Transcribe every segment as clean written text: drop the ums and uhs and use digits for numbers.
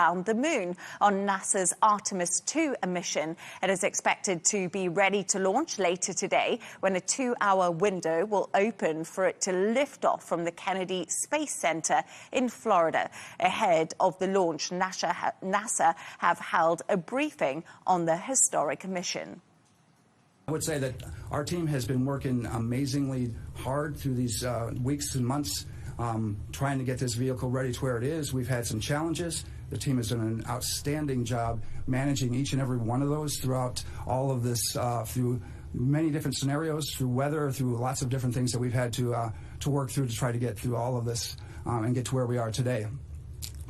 around the moon on NASA's Artemis II mission. It is expected to be ready to launch later today when a 2-hour window will open for it to lift off from the Kennedy Space Center in Florida. Ahead of the launch, NASA have held a briefing on the historic mission. I would say that our team has been working amazingly hard through these weeks and months trying to get this vehicle ready to where it is. We've had some challenges. The team has done an outstanding job managing each and every one of those throughout all of this, through many different scenarios, through weather, through lots of different things that we've had to work through to try to get through all of this and get to where we are today.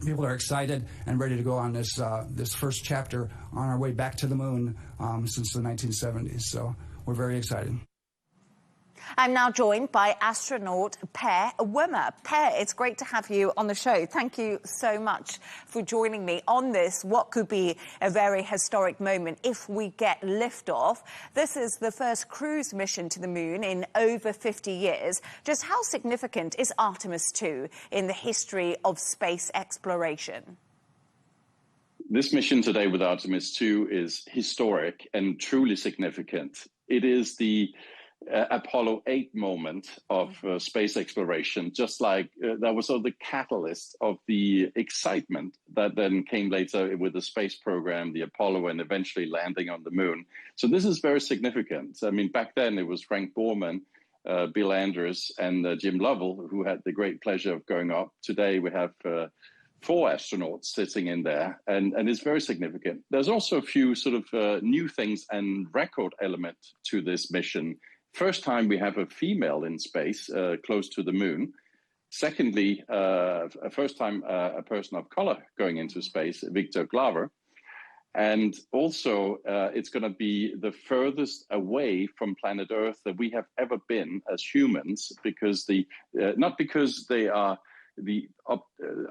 People are excited and ready to go on this this first chapter on our way back to the moon since the 1970s. So we're very excited. I'm now joined by astronaut Per Wimmer. Per, it's great to have you on the show. Thank you so much for joining me on this, what could be a very historic moment if we get liftoff. This is the first cruise mission to the moon in over 50 years. Just how significant is Artemis II in the history of space exploration? This mission today with Artemis II is historic and truly significant. It is the Apollo 8 moment of space exploration, just like that was sort of the catalyst of the excitement that then came later with the space program, the Apollo, and eventually landing on the moon. So this is very significant. I mean, back then it was Frank Borman, Bill Anders, and Jim Lovell who had the great pleasure of going up. Today we have 4 astronauts sitting in there, and it's very significant. There's also a few sort of new things and record element to this mission. First time we have a female in space close to the moon. Secondly, first time a person of color going into space, Victor Glover. And also, it's going to be the furthest away from planet Earth that we have ever been as humans, because not because they are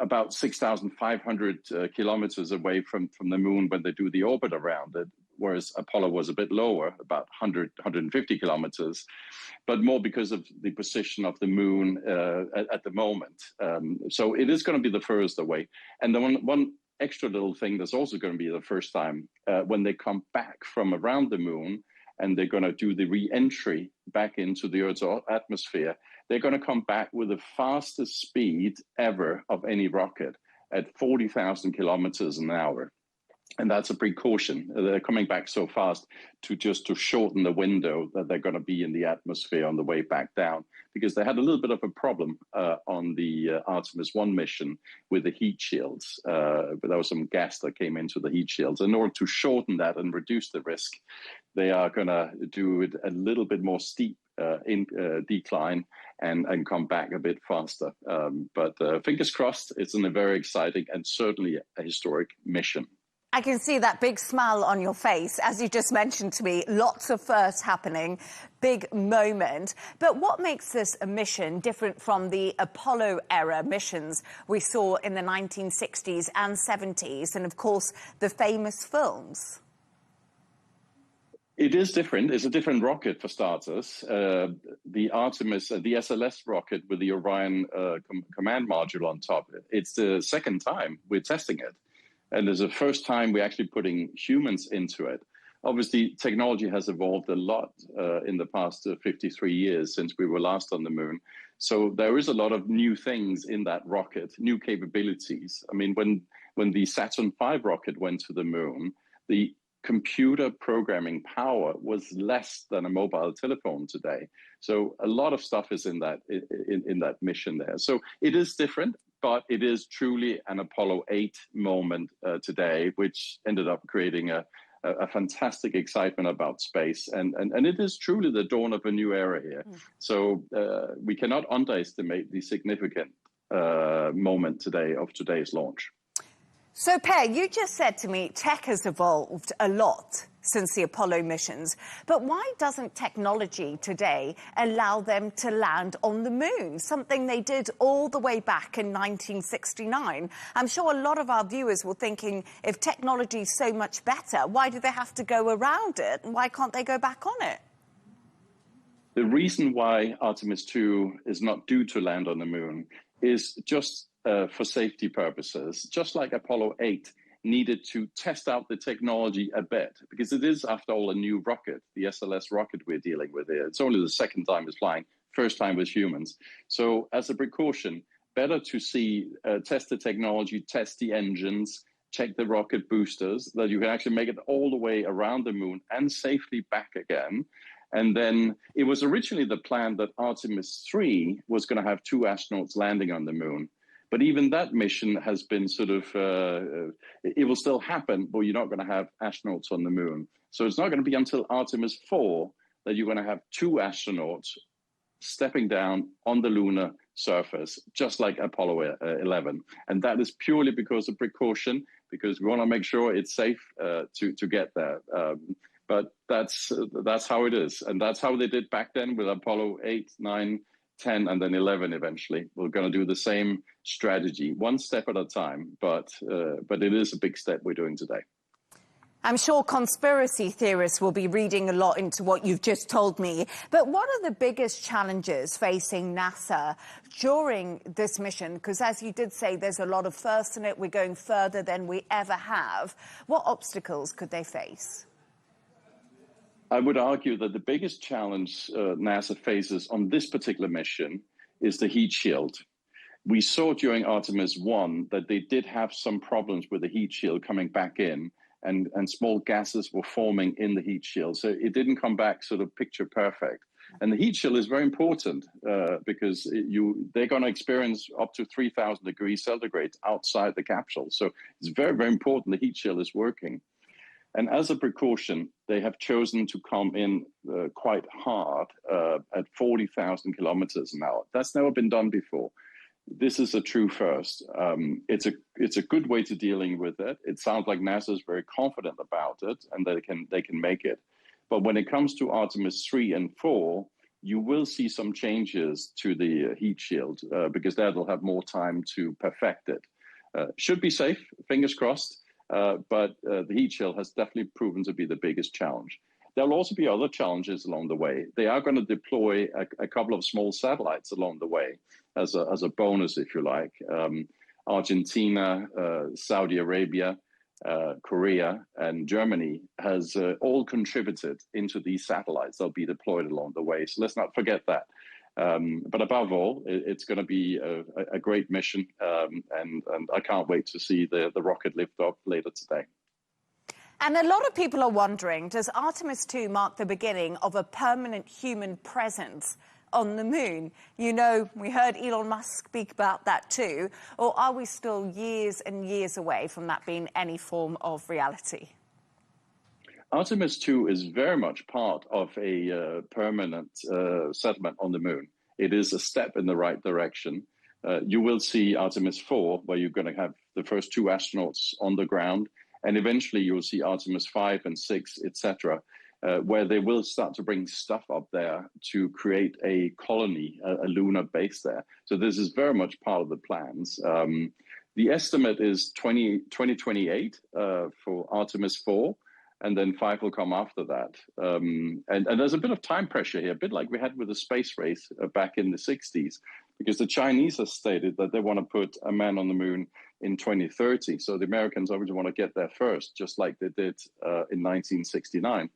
about 6,500 kilometers away from the moon when they do the orbit around it, whereas Apollo was a bit lower, about 150 kilometers, but more because of the position of the moon at the moment. So it is going to be the furthest away. And the one extra little thing that's also going to be the first time when they come back from around the moon and they're going to do the re-entry back into the Earth's atmosphere, they're going to come back with the fastest speed ever of any rocket at 40,000 kilometers an hour. And that's a precaution. They're coming back so fast to shorten the window that they're going to be in the atmosphere on the way back down, because they had a little bit of a problem on the Artemis I mission with the heat shields. But there was some gas that came into the heat shields. In order to shorten that and reduce the risk, they are going to do it a little bit more steep decline and come back a bit faster. But fingers crossed, it's a very exciting and certainly a historic mission. I can see that big smile on your face, as you just mentioned to me, lots of firsts happening, big moment. But what makes this a mission different from the Apollo-era missions we saw in the 1960s and 70s, and of course, the famous films? It is different. It's a different rocket, for starters. The Artemis, the SLS rocket with the Orion command module on top, it's the second time we're testing it. And it's the first time we're actually putting humans into it. Obviously, technology has evolved a lot in the past 53 years since we were last on the moon. So there is a lot of new things in that rocket, new capabilities. I mean, when the Saturn V rocket went to the moon, the computer programming power was less than a mobile telephone today. So a lot of stuff is in that mission there. So it is different, but it is truly an Apollo 8 moment today, which ended up creating a fantastic excitement about space. And it is truly the dawn of a new era here. So we cannot underestimate the significant moment today of today's launch. So, Per, you just said to me tech has evolved a lot since the Apollo missions. But why doesn't technology today allow them to land on the moon, something they did all the way back in 1969? I'm sure a lot of our viewers were thinking, if technology is so much better, why do they have to go around it? And why can't they go back on it? The reason why Artemis II is not due to land on the moon is just for safety purposes, just like Apollo 8 needed to test out the technology a bit, because it is, after all, a new rocket, the SLS rocket we're dealing with here. It's only the second time it's flying, first time with humans. So as a precaution, better to see, test the technology, test the engines, check the rocket boosters, that you can actually make it all the way around the moon and safely back again. And then it was originally the plan that Artemis II was going to have 2 astronauts landing on the moon. But even that mission has been sort of, it will still happen, but you're not going to have astronauts on the moon. So it's not going to be until Artemis IV that you're going to have 2 astronauts stepping down on the lunar surface, just like Apollo 11. And that is purely because of precaution, because we want to make sure it's safe to get there. But that's how it is. And that's how they did back then with Apollo 8, 9, 10, and then 11 eventually. We're going to do the same strategy, one step at a time, but it is a big step we're doing today. I'm sure conspiracy theorists will be reading a lot into what you've just told me. But what are the biggest challenges facing NASA during this mission? Because as you did say, there's a lot of firsts in it. We're going further than we ever have. What obstacles could they face? I would argue that the biggest challenge NASA faces on this particular mission is the heat shield. We saw during Artemis I that they did have some problems with the heat shield coming back in, and small gases were forming in the heat shield. So it didn't come back sort of picture perfect. And the heat shield is very important because they're going to experience up to 3,000 degrees centigrade outside the capsule. So it's very, very important the heat shield is working. And as a precaution, they have chosen to come in quite hard at 40,000 kilometers an hour. That's never been done before. This is a true first. It's a good way to dealing with it. It sounds like NASA is very confident about it and they can make it. But when it comes to Artemis 3 and 4, you will see some changes to the heat shield because that'll have more time to perfect it. Should be safe, fingers crossed. But the heat shield has definitely proven to be the biggest challenge. There'll also be other challenges along the way. They are going to deploy a couple of small satellites along the way as a bonus, if you like. Argentina, Saudi Arabia, Korea, and Germany has all contributed into these satellites. They'll be deployed along the way. So let's not forget that. But above all, it's going to be a great mission, and I can't wait to see the rocket lift off later today. And a lot of people are wondering, does Artemis II mark the beginning of a permanent human presence on the moon? You know, we heard Elon Musk speak about that too. Or are we still years and years away from that being any form of reality? Artemis II is very much part of a permanent settlement on the moon. It is a step in the right direction. You will see Artemis 4, where you're going to have the first 2 astronauts on the ground, and eventually you'll see Artemis 5 and 6, etc., where they will start to bring stuff up there to create a colony, a lunar base there. So this is very much part of the plans. The estimate is 2028 for Artemis 4. And then 5 will come after that. And there's a bit of time pressure here, a bit like we had with the space race back in the 60s, because the Chinese have stated that they want to put a man on the moon in 2030. So the Americans obviously want to get there first, just like they did in 1969.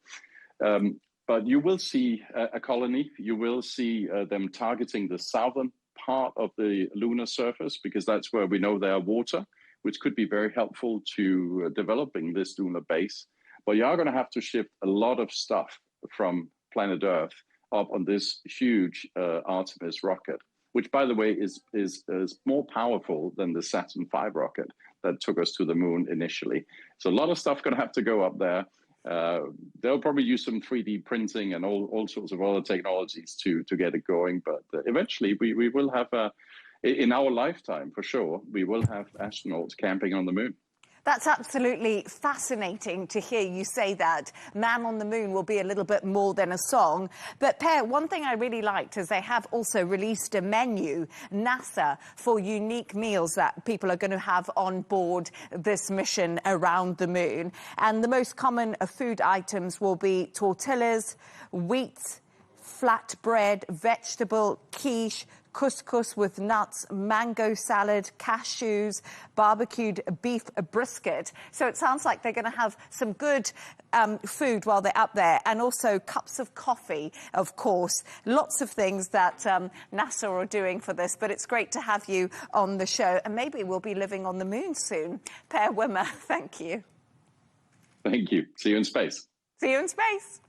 But you will see a colony. You will see them targeting the southern part of the lunar surface, because that's where we know there are water, which could be very helpful to developing this lunar base. But you are going to have to shift a lot of stuff from planet Earth up on this huge Artemis rocket, which, by the way, is more powerful than the Saturn V rocket that took us to the moon initially. So a lot of stuff going to have to go up there. They'll probably use some 3D printing and all sorts of other technologies to get it going. But eventually, we will have, in our lifetime, for sure, we will have astronauts camping on the moon. That's absolutely fascinating to hear you say that. Man on the Moon will be a little bit more than a song. But Per, one thing I really liked is they have also released a menu, NASA, for unique meals that people are going to have on board this mission around the moon. And the most common food items will be tortillas, wheat, flatbread, vegetable, quiche, couscous with nuts, mango salad, cashews, barbecued beef brisket. So it sounds like they're going to have some good food while they're up there, and also cups of coffee, of course. Lots of things that NASA are doing for this, but it's great to have you on the show, and maybe we'll be living on the moon soon. Per Wimmer, thank you. Thank you. See you in space. See you in space.